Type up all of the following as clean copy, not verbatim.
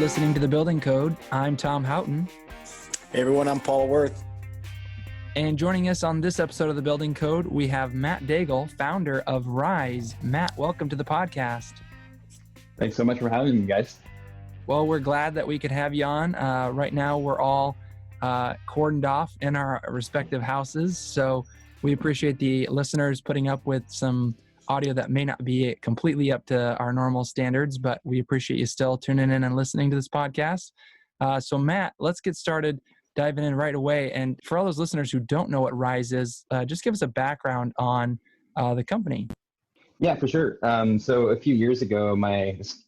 listening to The Building Code. I'm Tom Houghton. Hey everyone, I'm Paul Worth. And joining us on this episode of The Building Code, we have Matt Daigle, founder of Rise. Matt, welcome to the podcast. Thanks so much for having me, guys. Well, we're glad that we could have you on. Right now, we're all cordoned off in our respective houses, so we appreciate the listeners putting up with some audio that may not be completely up to our normal standards, but we appreciate you still tuning in and listening to this podcast. So Matt, let's get started diving in right away. And for all those listeners who don't know what Rise is, just give us a background on the company. Yeah, for sure. So a few years ago,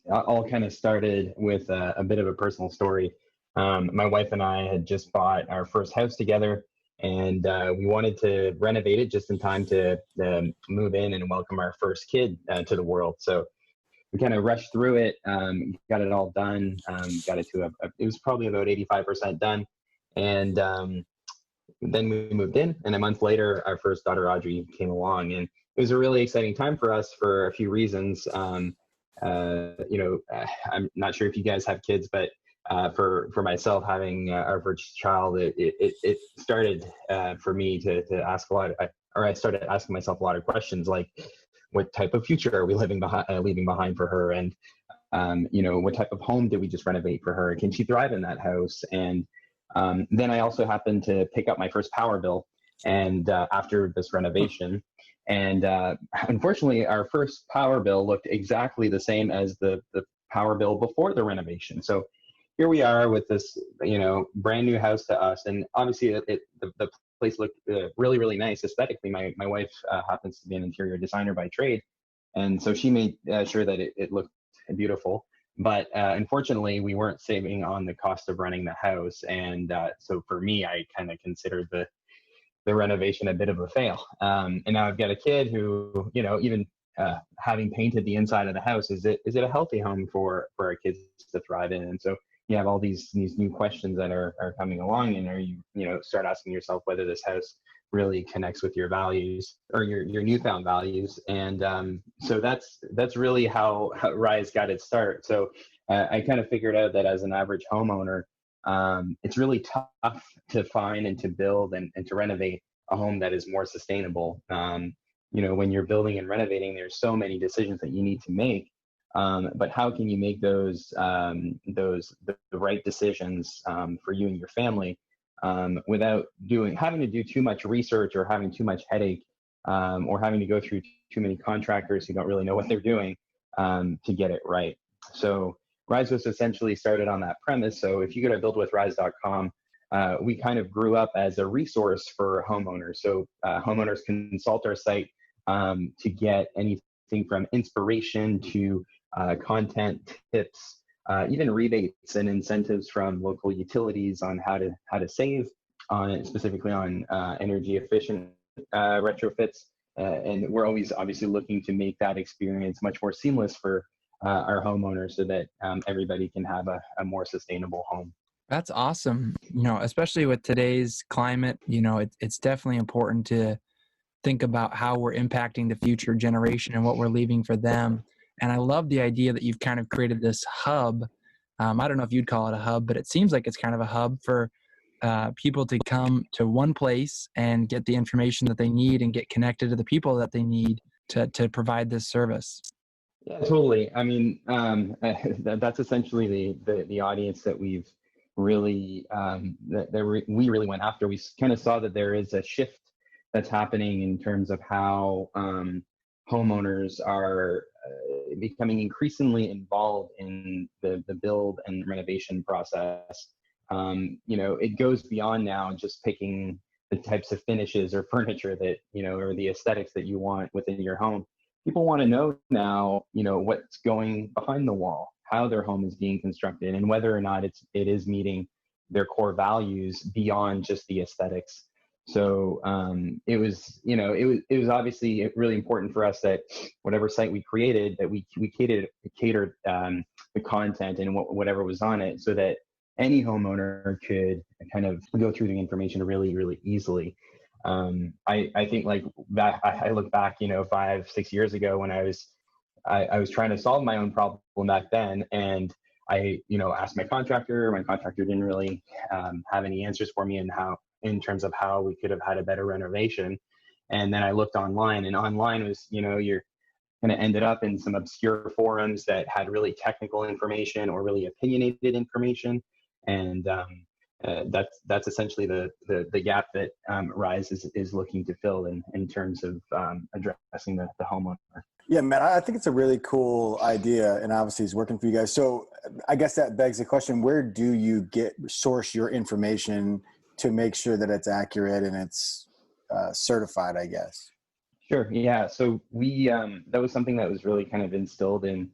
all kind of started with a bit of a personal story. My wife and I had just bought our first house together, and we wanted to renovate it just in time to move in and welcome our first kid to the world. So we kind of rushed through it, got it all done, got it to it was probably about 85% done. And then we moved in, and a month later, our first daughter, Audrey, came along. And it was a really exciting time for us for a few reasons. I'm not sure if you guys have kids, but for myself, having our first child, it started for me to ask I started asking myself a lot of questions, like what type of future are we leaving behind for her, and what type of home did we just renovate for her? Can she thrive in that house? And then I also happened to pick up my first power bill, and after this renovation. And unfortunately, our first power bill looked exactly the same as the power bill before the renovation. So here we are with this, brand new house to us. And obviously, the place looked really, really nice aesthetically. My wife happens to be an interior designer by trade. And so she made sure that it looked beautiful. But unfortunately, we weren't saving on the cost of running the house. And so for me, I kind of considered the renovation a bit of a fail. And now I've got a kid who, even having painted the inside of the house, is it a healthy home for our kids to thrive in? And so you have all these new questions that are coming along, and are you start asking yourself whether this house really connects with your values or your newfound values. And so that's really how Rise got its start. So I kind of figured out that as an average homeowner, it's really tough to find and to build and to renovate a home that is more sustainable. When you're building and renovating, there's so many decisions that you need to make. But how can you make those the right decisions for you and your family without having to do too much research or having too much headache or having to go through too many contractors who don't really know what they're doing to get it right? So Rise was essentially started on that premise. So if you go to buildwithrise.com, we kind of grew up as a resource for homeowners. So homeowners consult our site to get anything from inspiration to content tips, even rebates and incentives from local utilities on how to save specifically on energy efficient retrofits. And we're always obviously looking to make that experience much more seamless for our homeowners so that everybody can have a more sustainable home. That's awesome. Especially with today's climate, it's definitely important to think about how we're impacting the future generation and what we're leaving for them. And I love the idea that you've kind of created this hub. I don't know if you'd call it a hub, but it seems like it's kind of a hub for people to come to one place and get the information that they need and get connected to the people that they need to provide this service. Yeah, totally. I mean, that's essentially the audience that we've really we really went after. We kind of saw that there is a shift that's happening in terms of how homeowners are becoming increasingly involved in the build and renovation process. It goes beyond now just picking the types of finishes or furniture that, or the aesthetics that you want within your home. People want to know now, what's going behind the wall, how their home is being constructed, and whether or not it is meeting their core values beyond just the aesthetics. So it was obviously really important for us that whatever site we created, that we catered the content and whatever was on it, so that any homeowner could kind of go through the information really, really easily. I think like that, I look back, 5-6 years ago when I was trying to solve my own problem back then, and I, asked my contractor. My contractor didn't really have any answers for me in terms of how we could have had a better renovation. And then I looked online, and online was, you're kind of ended up in some obscure forums that had really technical information or really opinionated information. And that's essentially the gap that Rise is looking to fill in terms of addressing the homeowner. Yeah, Matt, I think it's a really cool idea, and obviously it's working for you guys. So I guess that begs the question, where do you source your information to make sure that it's accurate and it's certified, I guess? Sure. Yeah. So we, that was something that was really kind of instilled in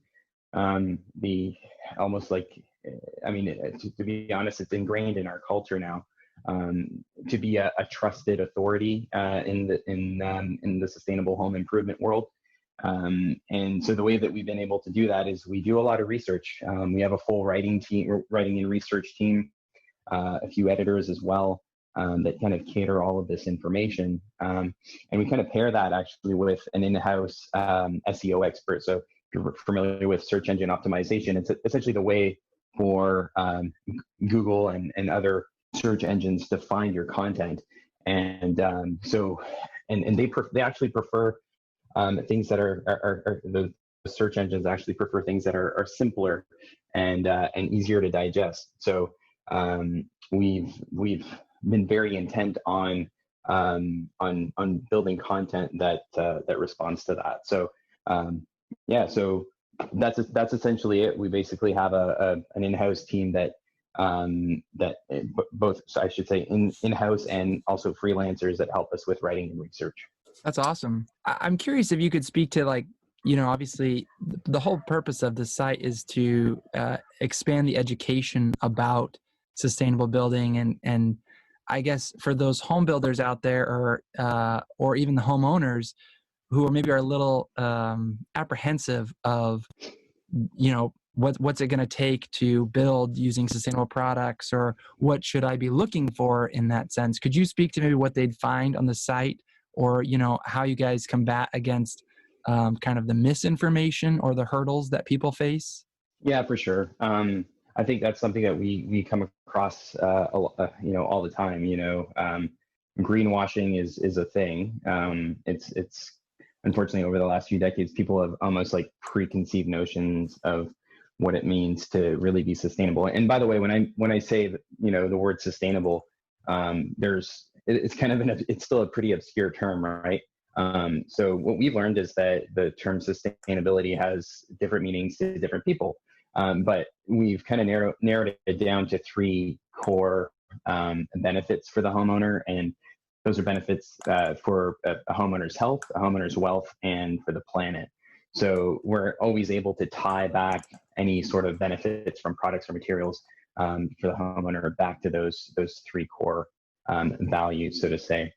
the almost like, to be honest, it's ingrained in our culture now to be a trusted authority in the sustainable home improvement world. And so the way that we've been able to do that is we do a lot of research. We have a full writing and research team, a few editors as well. That kind of cater all of this information. And we kind of pair that actually with an in-house SEO expert. So if you're familiar with search engine optimization, it's essentially the way for Google and other search engines to find your content. And they actually prefer things that are the search engines actually prefer things that are simpler and easier to digest. So we've been very intent on building content that responds to that. So so that's essentially it. We basically have an in-house team that both, I should say, in-house and also freelancers that help us with writing and research. That's awesome. I'm curious if you could speak to, like, obviously the whole purpose of the site is to expand the education about sustainable building, and I guess for those home builders out there, or even the homeowners who are a little apprehensive of, what's it going to take to build using sustainable products, or what should I be looking for in that sense? Could you speak to maybe what they'd find on the site, or how you guys combat against kind of the misinformation or the hurdles that people face? Yeah, for sure. I think that's something that we come across, all the time. Greenwashing is a thing. It's unfortunately over the last few decades, people have almost like preconceived notions of what it means to really be sustainable. And by the way, when I say the word sustainable, it's kind of it's still a pretty obscure term, right? So what we've learned is that the term sustainability has different meanings to different people. But we've kind of narrowed it down to three core benefits for the homeowner. And those are benefits for a homeowner's health, a homeowner's wealth, and for the planet. So we're always able to tie back any sort of benefits from products or materials for the homeowner back to those three core values, so to say.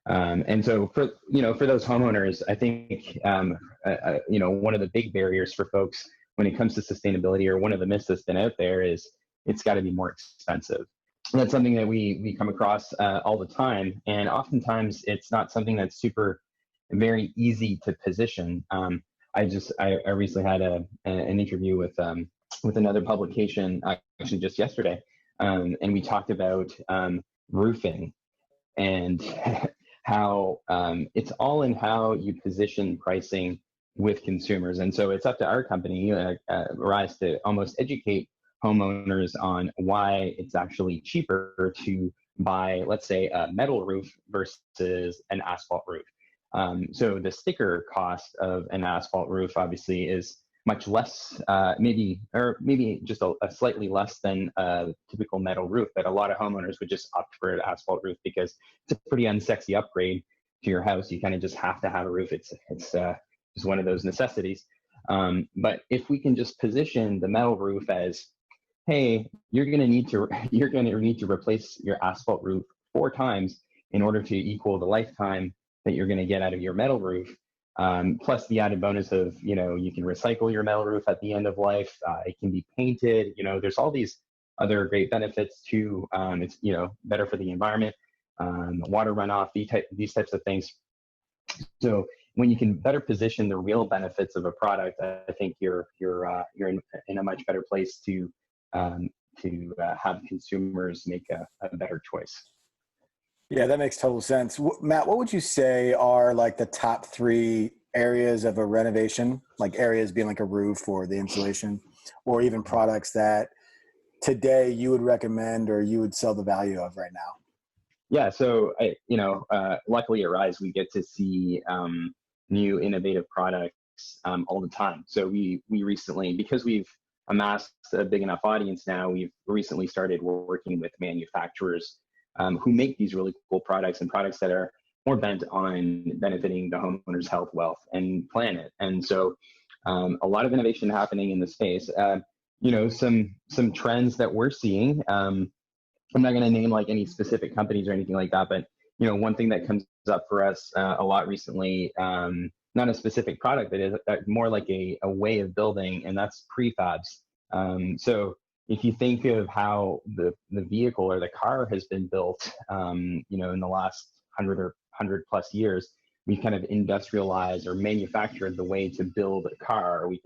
And so for those homeowners, I think, one of the big barriers for folks when it comes to sustainability, or one of the myths that's been out there, is it's got to be more expensive. And that's something that we come across all the time. And oftentimes it's not something that's very easy to position. I recently had an interview with another publication, actually just yesterday. And we talked about roofing and how it's all in how you position pricing with consumers. And so it's up to our company, Rise, to almost educate homeowners on why it's actually cheaper to buy, let's say, a metal roof versus an asphalt roof. So the sticker cost of an asphalt roof obviously is much less, maybe just a slightly less than a typical metal roof, but a lot of homeowners would just opt for an asphalt roof because it's a pretty unsexy upgrade to your house. You kind of just have to have a roof. It's one of those necessities. But if we can just position the metal roof as, hey, you're going to need to replace your asphalt roof 4 times in order to equal the lifetime that you're going to get out of your metal roof. Plus the added bonus of, you can recycle your metal roof at the end of life. It can be painted. There's all these other great benefits too. It's, better for the environment, water runoff, these types of things. So when you can better position the real benefits of a product, I think you're in a much better place to have consumers make a better choice. Yeah, that makes total sense. Matt, what would you say are like the top 3 areas of a renovation, like areas being like a roof or the insulation, or even products that today you would recommend or you would sell the value of right now? Yeah, so luckily at Rise we get to see new innovative products all the time. So we recently, because we've amassed a big enough audience now, we've recently started working with manufacturers who make these really cool products, and products that are more bent on benefiting the homeowner's health, wealth, and planet. And so a lot of innovation happening in the space. Some trends that we're seeing. I'm not going to name like any specific companies or anything like that, but one thing that comes up for us a lot recently, not a specific product, but is more like a way of building, and that's prefabs. So if you think of how the vehicle or the car has been built, in the last 100 plus years, we kind of industrialized or manufactured the way to build a car. We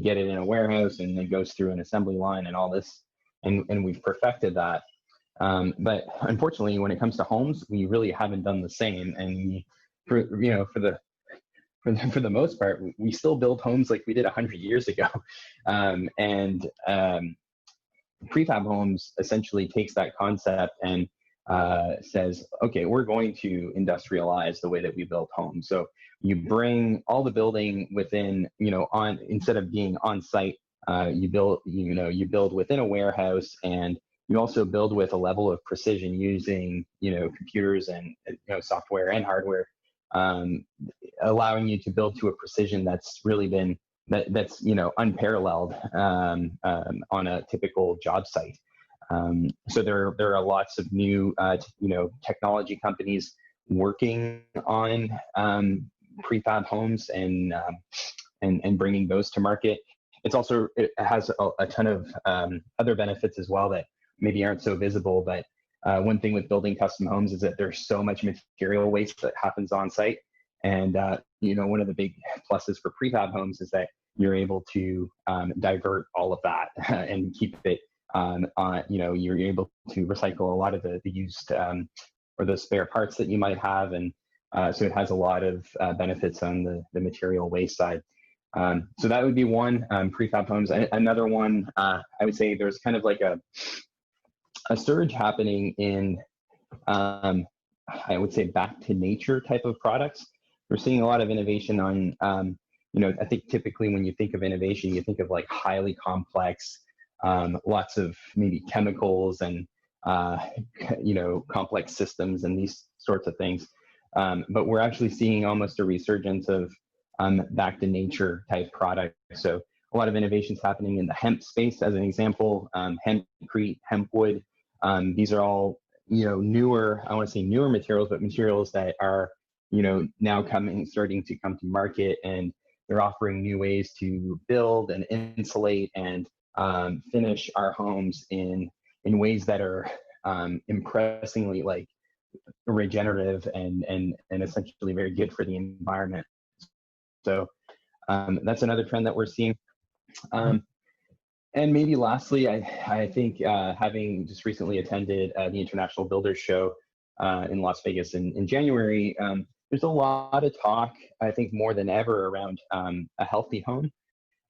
get it in a warehouse and it goes through an assembly line and all this, and we've perfected that. But unfortunately, when it comes to homes, we really haven't done the same. And for the most part, we still build homes like we did 100 years ago. Prefab homes essentially takes that concept and says, okay, we're going to industrialize the way that we build homes. So you bring all the building within, instead of being on site, you build within a warehouse, and you also build with a level of precision using, computers and software and hardware, allowing you to build to a precision that's really been that's unparalleled on a typical job site. So there are lots of new technology companies working on prefab homes and bringing those to market. It has a ton of other benefits as well that maybe aren't so visible, but one thing with building custom homes is that there's so much material waste that happens on site. And one of the big pluses for prefab homes is that you're able to divert all of that and keep it you're able to recycle a lot of the used or the spare parts that you might have. And so it has a lot of benefits on the material waste side. So that would be one, prefab homes. Another one, I would say there's kind of like a surge happening in, I would say, back to nature type of products. We're seeing a lot of innovation on, I think typically when you think of innovation, you think of like highly complex, lots of maybe chemicals and, complex systems and these sorts of things. But we're actually seeing almost a resurgence of back to nature type products. So a lot of innovations happening in the hemp space, as an example, hempcrete, hempwood. These are all, newer, I want to say newer materials, but materials that are, now starting to come to market, and they're offering new ways to build and insulate and finish our homes in ways that are impressingly like regenerative and essentially very good for the environment. So that's another trend that we're seeing. And maybe lastly, I think having just recently attended the International Builders Show in Las Vegas in January, there's a lot of talk, I think more than ever, around a healthy home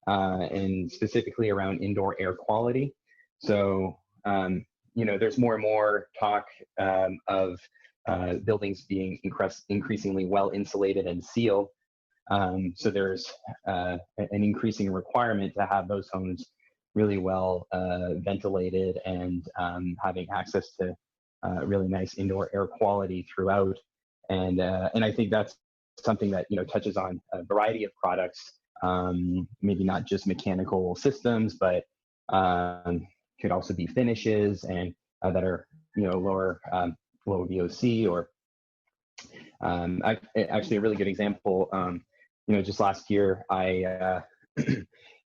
and specifically around indoor air quality. So, there's more and more talk of buildings being increasingly well insulated and sealed. So there's an increasing requirement to have those homes really well ventilated and having access to really nice indoor air quality throughout. And I think that's something that touches on a variety of products, maybe not just mechanical systems, but could also be finishes and that are lower VOC or actually a really good example. Just last year I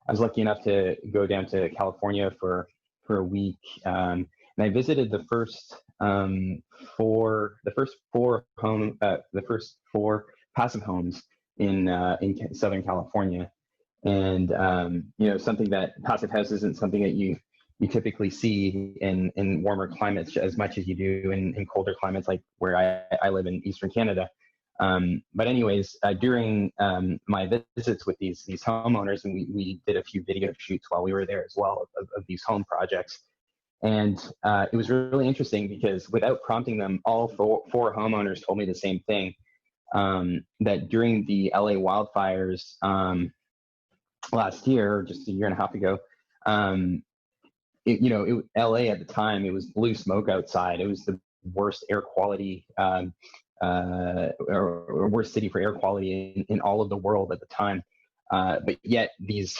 was lucky enough to go down to California for a week, and I visited the first four passive homes in Southern California. And something that passive house isn't something that you typically see in warmer climates as much as you do in colder climates, like where I live in Eastern Canada. But anyways, during my visits with these homeowners, and we did a few video shoots while we were there as well of these home projects. And it was really interesting because without prompting them, all four homeowners told me the same thing, that during the LA wildfires last year, just a year and a half ago, LA at the time, it was blue smoke outside. It was the worst air quality or worst city for air quality in all of the world at the time. But yet these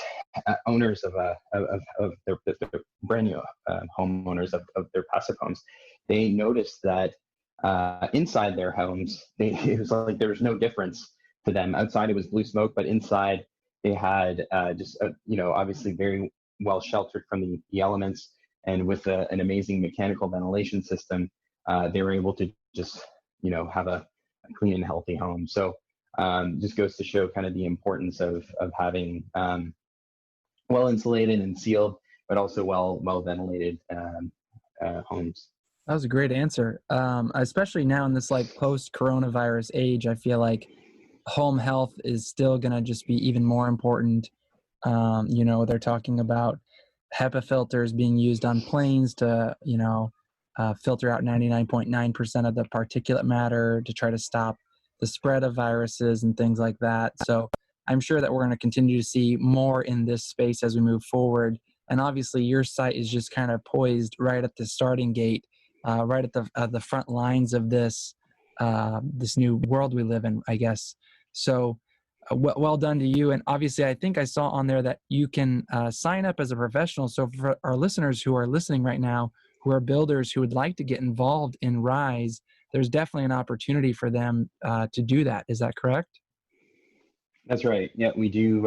owners of their brand new homeowners of their passive homes, they noticed that inside their homes, it was like there was no difference to them. Outside it was blue smoke, but inside they had obviously very well sheltered from the elements, and with an amazing mechanical ventilation system, they were able to just have a clean and healthy home. So just goes to show kind of the importance of having well insulated and sealed, but also well ventilated homes. That was a great answer. Especially now in this like post coronavirus age, I feel like home health is still going to just be even more important. They're talking about HEPA filters being used on planes to, filter out 99.9% of the particulate matter to try to stop the spread of viruses and things like that. So I'm sure that we're going to continue to see more in this space as we move forward. And obviously your site is just kind of poised right at the starting gate, right at the front lines of this new world we live in, I guess. So well done to you. And obviously, I think I saw on there that you can sign up as a professional. So for our listeners who are listening right now, who are builders who would like to get involved in Rise, there's definitely an opportunity for them to do that. Is that correct? That's right. Yeah, we do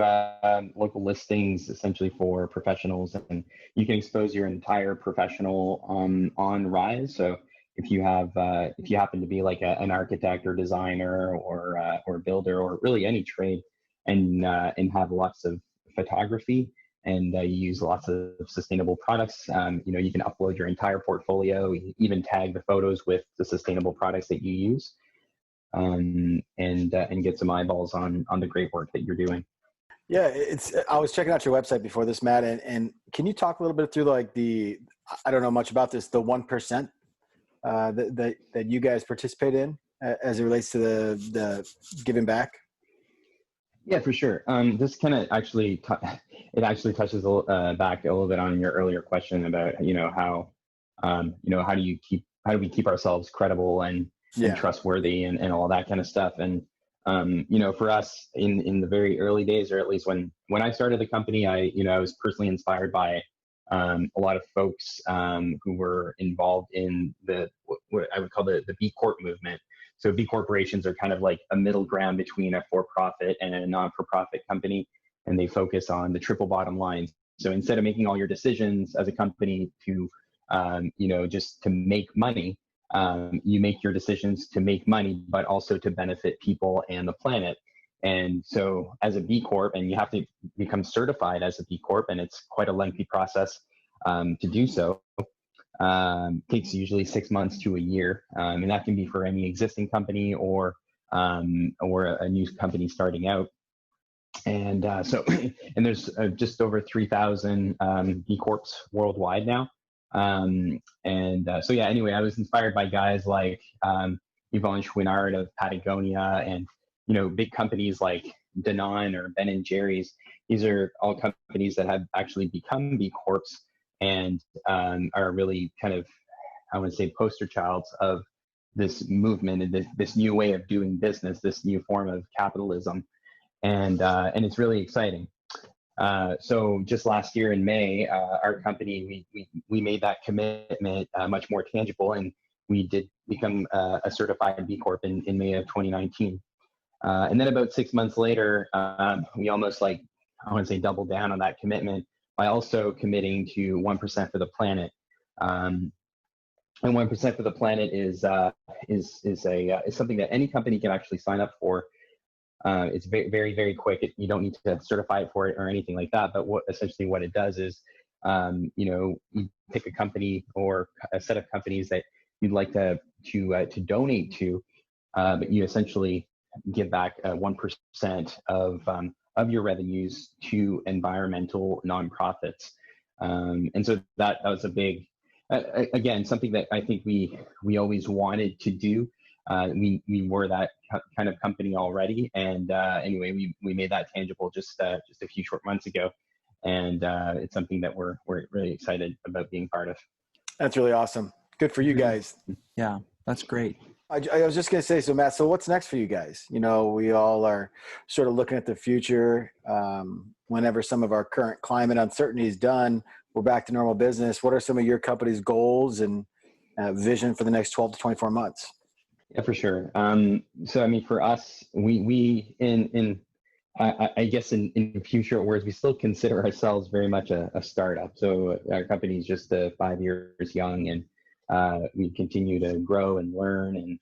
local listings essentially for professionals, and you can expose your entire professional on Rise. So if you happen to be like an architect or designer or builder or really any trade, and have lots of photography, and you use lots of sustainable products, you can upload your entire portfolio, even tag the photos with the sustainable products that you use, and get some eyeballs on the great work that you're doing. Yeah, I was checking out your website before this, Matt, and can you talk a little bit through like I don't know much about this, the 1%? That you guys participate in as it relates to the giving back? Yeah, for sure. This kind of actually touches back a little bit on your earlier question about how how do we keep ourselves credible and trustworthy and all that kind of stuff. And for us in the very early days, or at least when I started the company, I was personally inspired by a lot of folks who were involved in what I would call the B Corp movement. So B corporations are kind of like a middle ground between a for-profit and a non-for-profit company, and they focus on the triple bottom line. So instead of making all your decisions as a company to, just to make money, you make your decisions to make money, but also to benefit people and the planet. And so as a B Corp, and you have to become certified as a B Corp, and it's quite a lengthy process to do so. Takes usually 6 months to a year, and that can be for any existing company or a new company starting out. And and there's just over 3,000 B Corps worldwide now. Anyway, I was inspired by guys like Yvon Chouinard of Patagonia, and big companies like Danone or Ben and Jerry's. These are all companies that have actually become B Corps and are really kind of, I would say, poster childs of this movement and this new way of doing business, this new form of capitalism, and it's really exciting. So just last year in May, our company we made that commitment much more tangible, and we did become a certified B Corp in May of 2019. And then about 6 months later, we almost doubled down on that commitment by also committing to 1% for the planet. And 1% for the planet is something that any company can actually sign up for. It's very, very, very quick. You don't need to certify it for it or anything like that. But what it does is, you pick a company or a set of companies that you'd like to donate to, but you essentially give back 1% of your revenues to environmental nonprofits. And so that was a big, again, something that I think we always wanted to do. We were that kind of company already, and anyway, we made that tangible just a few short months ago, and it's something that we're really excited about being part of. That's really awesome. Good for you guys. Yeah, that's great. I was just going to say, so Matt, so what's next for you guys? We all are sort of looking at the future. Whenever some of our current climate uncertainty is done, we're back to normal business. What are some of your company's goals and vision for the next 12 to 24 months? Yeah, for sure. So, I mean, for us, I guess in future words, we still consider ourselves very much a startup. So our company is just 5 years young, and we continue to grow and learn. And,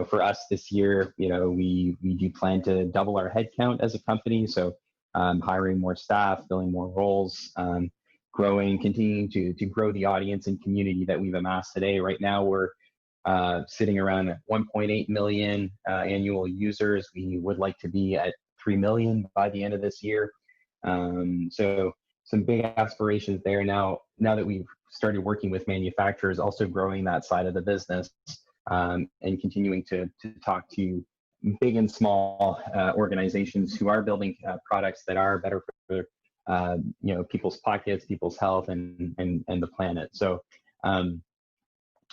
for us this year, we do plan to double our headcount as a company. So hiring more staff, filling more roles, growing, continuing to grow the audience and community that we've amassed today. Right now, we're sitting around 1.8 million annual users. We would like to be at 3 million by the end of this year. So some big aspirations there. Now that we've started working with manufacturers, also growing that side of the business, and continuing to talk to big and small organizations who are building products that are better for people's pockets, people's health, and the planet. So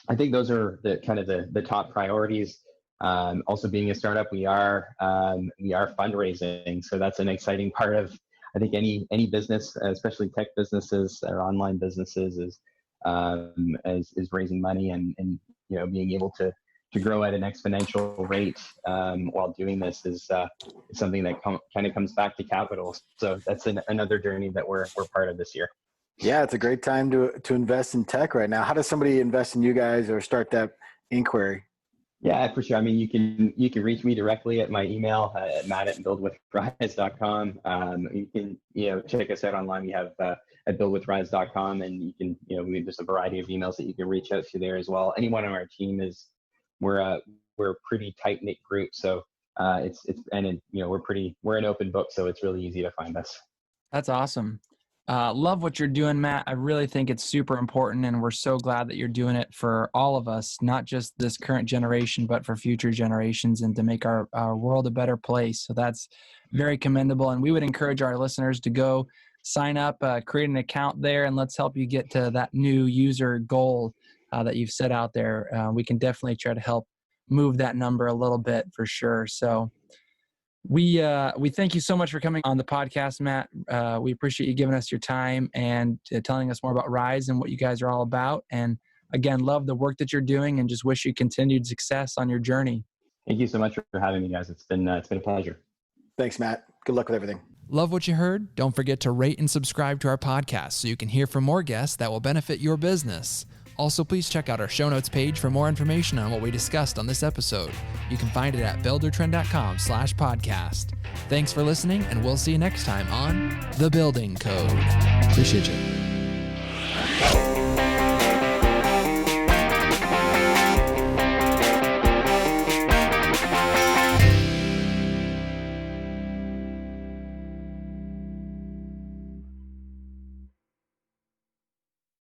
I think those are the top priorities. Also, being a startup, we are fundraising, so that's an exciting part of, I think, any business, especially tech businesses or online businesses, is raising money and being able to grow at an exponential rate while doing this is something that kind of comes back to capital. So that's another journey that we're part of this year. Yeah, it's a great time to invest in tech right now. How does somebody invest in you guys or start that inquiry? Yeah, for sure. I mean, you can reach me directly at my email at matt@buildwithrise.com. You can check us out online. We have at buildwithrise.com, and you can there's a variety of emails that you can reach out to there as well. Anyone on our team we're a pretty tight knit group, so we're an open book, so it's really easy to find us. That's awesome. Love what you're doing, Matt. I really think it's super important, and we're so glad that you're doing it for all of us, not just this current generation, but for future generations, and to make our world a better place. So that's very commendable, and we would encourage our listeners to go sign up, create an account there, and let's help you get to that new user goal that you've set out there. We can definitely try to help move that number a little bit for sure. So we thank you so much for coming on the podcast, Matt. We appreciate you giving us your time and telling us more about Rise and what you guys are all about. And again, love the work that you're doing, and just wish you continued success on your journey. Thank you so much for having me, guys. It's been a pleasure. Thanks, Matt. Good luck with everything. Love what you heard? Don't forget to rate and subscribe to our podcast so you can hear from more guests that will benefit your business. Also, please check out our show notes page for more information on what we discussed on this episode. You can find it at buildertrend.com/podcast. Thanks for listening, and we'll see you next time on The Building Code. Appreciate you.